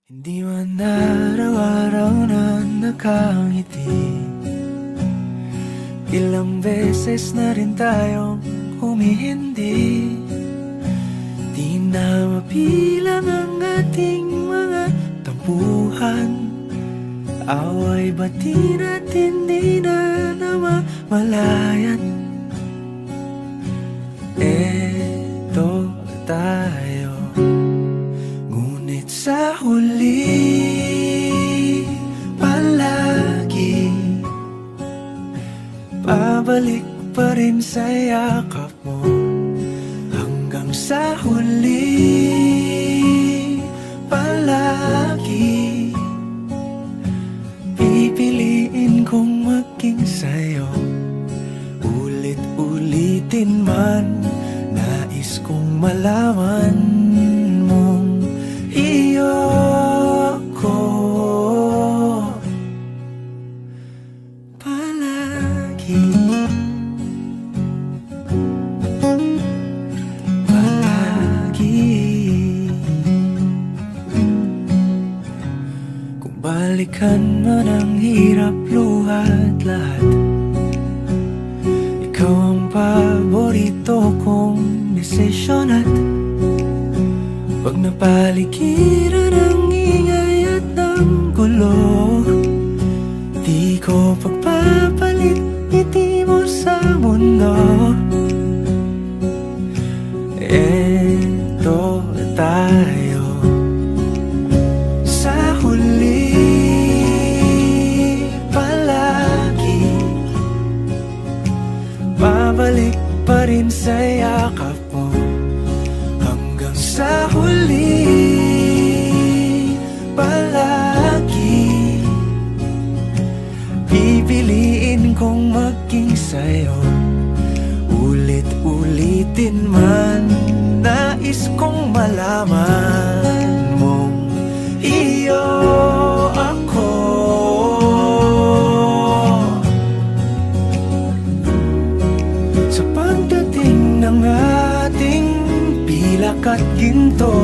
Hindi man araw-araw na nakangiti, ilang beses na rin tayong humihindi. Di na mapilang ang ating mga tampuhan, away bati natin di na namamalayan. Eto tayo, ngunit sa huli palagi pabalik pa rin sa yakap mo. Hanggang sa huli palagi pipiliin kong maging sa'yo. Ulit-ulitin man, nais kong malaman mong iyo ko palagi. Kung balikan man ang hirap, luhat lahat, ikaw ang paborito kong desisyon. At pag napaligiran ang ingay at ng gulo, di ko pagpapalit ngiti mo sa mundo. Eto tayo sa huli palagi, babalik pa rin sa yakap mo. Hanggang sa huli palagi pipiliin kong maging sa'yo. Ulit-ulitin man, nais kong malaman mong iyo ako. Sa pagdating ng ating pilak at ginto,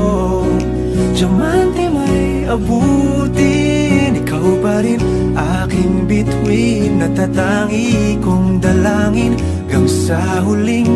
diamante may abutin, ikaw pa rin aking bituin, natatangi kong dalangin hanggang sa huling